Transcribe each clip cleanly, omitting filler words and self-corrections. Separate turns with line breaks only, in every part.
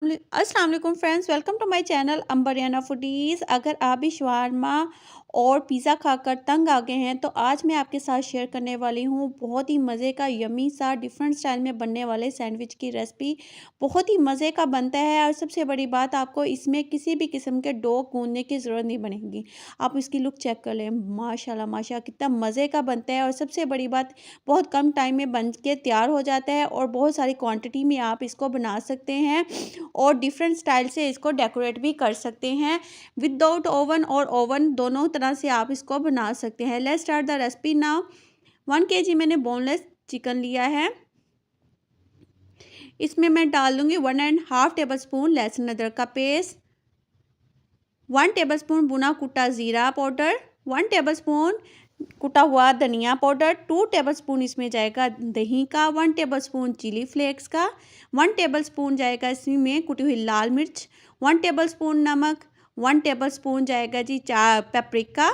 अस्सलाम वालेकुम friends, welcome to my channel Ambariyana foodies. अगर आप भी शवारमा और पिज़्ज़ा खाकर तंग आ गए हैं तो आज मैं आपके साथ शेयर करने वाली हूँ बहुत ही मज़े का यमी सा डिफरेंट स्टाइल में बनने वाले सैंडविच की रेसिपी। बहुत ही मज़े का बनता है और सबसे बड़ी बात, आपको इसमें किसी भी किस्म के डो गूंदने की ज़रूरत नहीं बनेगी। आप इसकी लुक चेक कर लें, माशाल्लाह माशा कितना मज़े का बनता है। और सबसे बड़ी बात, बहुत कम टाइम में बन के तैयार हो जाता है और बहुत सारी क्वांटिटी में आप इसको बना सकते हैं और डिफरेंट स्टाइल से इसको डेकोरेट भी कर सकते हैं। विदाउट ओवन और ओवन दोनों तरह से आप इसको बना सकते हैं। Let's start the recipe now. 1 kg मैंने बोनलेस चिकन लिया है। इसमें मैं डाल दूंगी 1.5 टेबल स्पून लहसुन अदरक का पेस्ट, 1 टेबल स्पून भुना कुटा ज़ीरा पाउडर, 1 टेबल स्पून कुटा हुआ धनिया पाउडर, 2 टेबल स्पून इसमें जाएगा दही का, 1 टेबल स्पून चिली फ्लेक्स का, 1 टेबल स्पून जाएगा इसमें कुटी हुई लाल मिर्च, 1 टेबल स्पून नमक, 1 टेबल स्पून जाएगा जी paprika,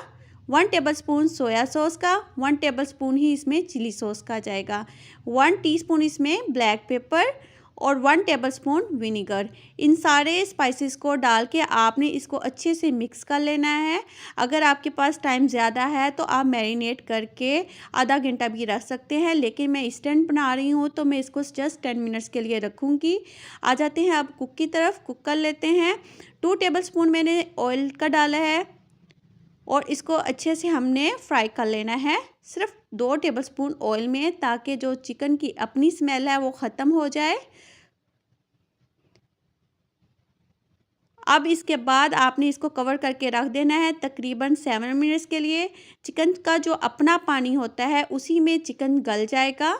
1 tablespoon soya sauce का, 1 टेबल स्पून ही इसमें चिली सॉस का जाएगा, 1 टीस्पून इसमें ब्लैक पेपर और 1 टेबलस्पून विनीगर। इन सारे स्पाइसेस को डाल के आपने इसको अच्छे से मिक्स कर लेना है। अगर आपके पास टाइम ज़्यादा है तो आप मैरिनेट करके आधा घंटा भी रख सकते हैं, लेकिन मैं इंस्टेंट बना रही हूँ तो मैं इसको जस्ट 10 मिनट्स के लिए रखूँगी। आ जाते हैं अब कुक की तरफ, कुक कर लेते हैं। 2 टेबलस्पून मैंने ऑयल का डाला है और इसको अच्छे से हमने फ्राई कर लेना है, सिर्फ 2 टेबलस्पून ऑयल में, ताकि जो चिकन की अपनी स्मेल है वो ख़त्म हो जाए। अब इसके बाद आपने इसको कवर करके रख देना है तकरीबन 7 मिनट्स के लिए। चिकन का जो अपना पानी होता है उसी में चिकन गल जाएगा।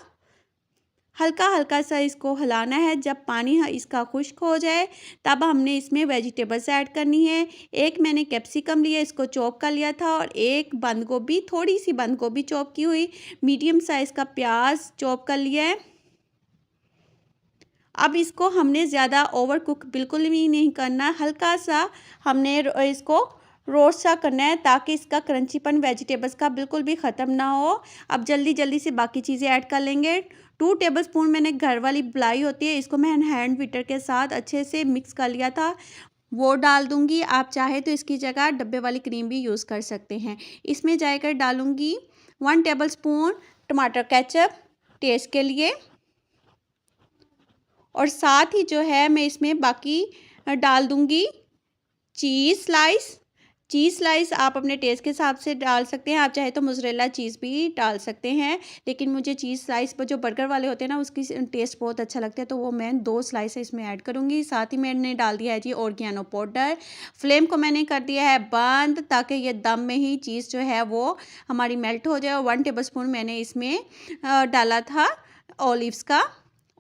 हल्का हल्का सा इसको हिलाना है। जब पानी इसका खुश्क हो जाए तब हमने इसमें वेजिटेबल्स ऐड करनी है। एक मैंने कैप्सिकम लिया, इसको चॉप कर लिया था, और एक बंद गोभी, थोड़ी सी बंद गोभी चॉप की हुई, मीडियम साइज़ का प्याज चॉप कर लिया है। अब इसको हमने ज़्यादा ओवर कुक बिल्कुल भी नहीं करना, हल्का सा हमने इसको रोस्ट सा करना है ताकि इसका क्रंचीपन वेजिटेबल्स का बिल्कुल भी ख़त्म ना हो। अब जल्दी जल्दी से बाकी चीज़ें ऐड कर लेंगे। 2 टेबलस्पून मैंने घर वाली मलाई होती है, इसको मैं हैंड बीटर के साथ अच्छे से मिक्स कर लिया था, वो डाल दूंगी। आप चाहे तो इसकी जगह डब्बे वाली क्रीम भी यूज़ कर सकते हैं। इसमें जाकर डालूंगी 1 टेबलस्पून टमाटर केचप टेस्ट के लिए, और साथ ही जो है मैं इसमें बाकी डाल दूंगी चीज़ स्लाइस आप अपने टेस्ट के हिसाब से डाल सकते हैं। आप चाहे तो मोज़रेला चीज़ भी डाल सकते हैं, लेकिन मुझे चीज़ स्लाइस पर जो बर्गर वाले होते हैं ना, उसकी टेस्ट बहुत अच्छा लगता है, तो वो मैं 2 स्लाइस इसमें ऐड करूँगी। साथ ही मैंने डाल दिया है जी ऑरिगेनो पाउडर। फ्लेम को मैंने कर दिया है बंद, ताकि ये दम में ही चीज़ जो है वो हमारी मेल्ट हो जाए। और 1 टेबलस्पून मैंने इसमें डाला था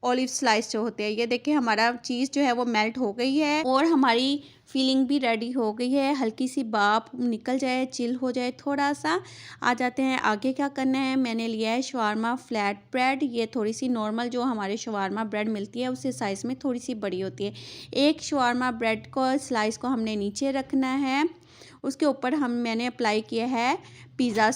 ऑलिव स्लाइस जो होते हैं। ये देखिए हमारा चीज़ जो है वो मेल्ट हो गई है और हमारी फीलिंग भी रेडी हो गई है। हल्की सी भाप निकल जाए, चिल हो जाए थोड़ा सा। आ जाते हैं आगे क्या करना है। मैंने लिया है शवारमा फ्लैट ब्रेड। ये थोड़ी सी नॉर्मल जो हमारे शवारमा ब्रेड मिलती है उससे साइज़ में थोड़ी सी बड़ी होती है। एक शवारमा ब्रेड को स्लाइस को हमने नीचे रखना है, उसके ऊपर मैंने अप्लाई किया है पिज़्ज़ा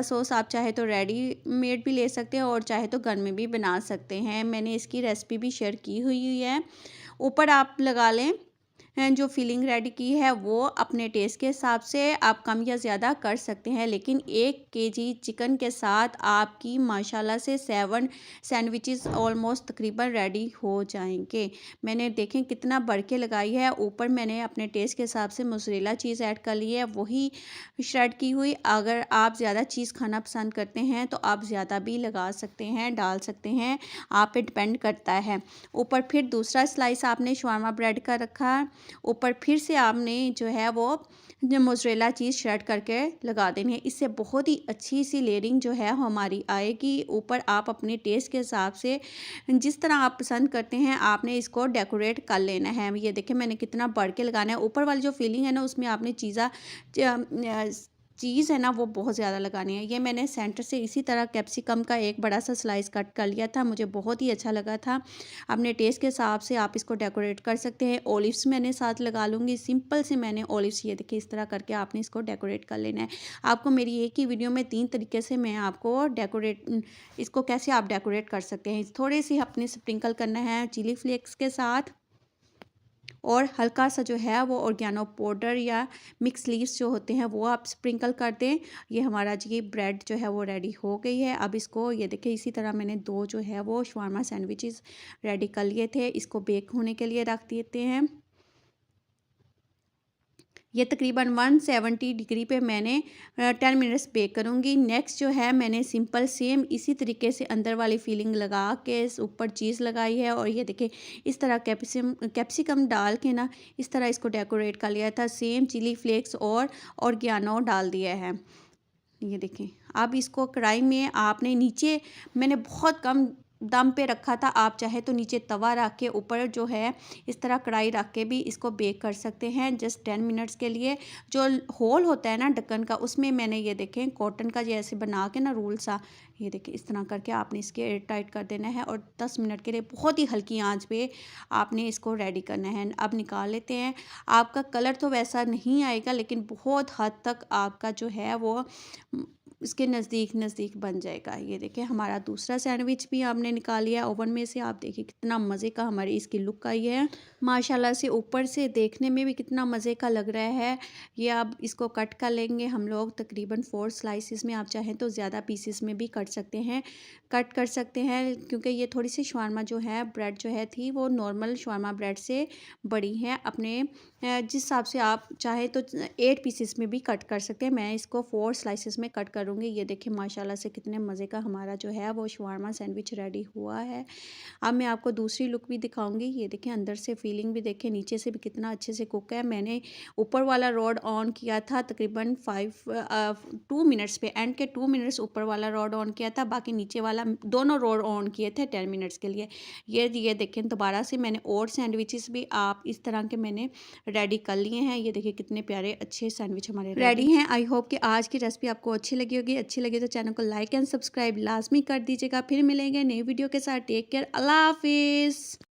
सॉस आप चाहे तो रेडीमेड भी ले सकते हैं और चाहे तो घर में भी बना सकते हैं। मैंने इसकी रेसिपी भी शेयर की हुई है, ऊपर आप लगा लें। जो फिलिंग रेडी की है वो अपने टेस्ट के हिसाब से आप कम या ज़्यादा कर सकते हैं, लेकिन 1 kg चिकन के साथ आपकी माशाल्लाह से 7 सैंडविचेस ऑलमोस्ट तकरीबन रेडी हो जाएंगे। मैंने देखें कितना बढ़ के लगाई है। ऊपर मैंने अपने टेस्ट के हिसाब से मोज़रेला चीज़ ऐड कर ली है, वही श्रेड की हुई। अगर आप ज़्यादा चीज़ खाना पसंद करते हैं तो आप ज़्यादा भी लगा सकते हैं, डाल सकते हैं, आप पे डिपेंड करता है। ऊपर फिर दूसरा स्लाइस आपने शवारमा ब्रेड का रखा, ऊपर फिर से आपने जो है वो मोज़रेला चीज़ श्रेड करके लगा देनी है। इससे बहुत ही अच्छी सी लेयरिंग जो है हमारी आएगी। ऊपर आप अपने टेस्ट के हिसाब से जिस तरह आप पसंद करते हैं आपने इसको डेकोरेट कर लेना है। ये देखिए मैंने कितना बढ़ के लगाना है। ऊपर वाली जो फीलिंग है ना उसमें आपने चीज़ है ना वो बहुत ज़्यादा लगानी है। ये मैंने सेंटर से इसी तरह कैप्सिकम का एक बड़ा सा स्लाइस कट कर लिया था, मुझे बहुत ही अच्छा लगा था। अपने टेस्ट के हिसाब से आप इसको डेकोरेट कर सकते हैं। ऑलिव्स मैंने साथ लगा लूँगी, सिंपल से मैंने ऑलिव्स, ये देखिए इस तरह करके आपने इसको डेकोरेट कर लेना है। आपको मेरी एक ही वीडियो में 3 तरीके से मैं आपको इसको कैसे आप डेकोरेट कर सकते हैं। थोड़े से अपने स्प्रिंकल करना है चिली फ्लेक्स के साथ, और हल्का सा जो है वो ऑर्गेनो पाउडर या मिक्स लीव्स जो होते हैं वो आप स्प्रिंकल कर दें। ये हमारा जी ब्रेड जो है वो रेडी हो गई है। अब इसको ये देखिए इसी तरह मैंने 2 जो है वो शवारमा सैंडविचेस रेडी कर लिए थे। इसको बेक होने के लिए रख देते हैं। ये तकरीबन 170 डिग्री पे मैंने 10 मिनट्स बेक करूँगी। नेक्स्ट जो है मैंने सिंपल सेम इसी तरीके से अंदर वाली फीलिंग लगा के इस ऊपर चीज़ लगाई है और ये देखिए इस तरह कैप्सिकम डाल के ना इस तरह इसको डेकोरेट कर लिया था। सेम चिली फ्लेक्स और ऑर्गेनो डाल दिया है। ये देखें अब इसको कढ़ाई में आपने नीचे मैंने बहुत कम दम पे रखा था। आप चाहे तो नीचे तवा रख के ऊपर जो है इस तरह कढ़ाई रख के भी इसको बेक कर सकते हैं जस्ट 10 मिनट्स के लिए। जो होल होता है ना ढक्कन का उसमें मैंने ये देखें कॉटन का जैसे बना के ना रोल सा ये देखें इस तरह करके आपने इसके एयर टाइट कर देना है और 10 मिनट के लिए बहुत ही हल्की आंच पे आपने इसको रेडी करना है। अब निकाल लेते हैं। आपका कलर तो वैसा नहीं आएगा लेकिन बहुत हद तक आपका जो है वो इसके नज़दीक नज़दीक बन जाएगा। ये देखिए हमारा दूसरा सैंडविच भी हमने निकाल लिया ओवन में से। आप देखिए कितना मज़े का हमारी इसकी लुक आई है माशाल्लाह से। ऊपर से देखने में भी कितना मज़े का लग रहा है। ये अब इसको कट कर लेंगे हम लोग तकरीबन 4 स्लाइसिस में। आप चाहें तो ज़्यादा पीसेस में भी कट सकते हैं क्योंकि ये थोड़ी सी शवारमा जो है ब्रेड जो है थी वो नॉर्मल शवारमा ब्रेड से बड़ी है। अपने जिस हिसाब से आप चाहे तो 8 पीसेस में भी कट कर सकते हैं। मैं इसको 4 स्लाइसेस में कट करूँगी। ये देखिए माशाल्लाह से कितने मज़े का हमारा जो है वो शवारमा सैंडविच रेडी हुआ है। अब मैं आपको दूसरी लुक भी दिखाऊंगी। ये देखें अंदर से फीलिंग भी देखें, नीचे से भी कितना अच्छे से कुक है। मैंने ऊपर वाला रॉड ऑन किया था तकरीबन 2 मिनट्स पे, एंड के 2 मिनट्स ऊपर वाला रॉड ऑन किया था, बाकी नीचे वाला दोनों रॉड ऑन किए थे 10 मिनट्स के लिए। ये देखें दोबारा से मैंने और सैंडविचेस भी आप इस तरह के मैंने रेडी कर लिए हैं। ये देखिए कितने प्यारे अच्छे सैंडविच हमारे रेडी हैं। आई होप कि आज की रेसिपी आपको अच्छी लगी होगी। अच्छी लगी तो चैनल को लाइक एंड सब्सक्राइब लाजमी कर दीजिएगा। फिर मिलेंगे नई वीडियो के साथ। टेक केयर, अल्लाह हाफिज़।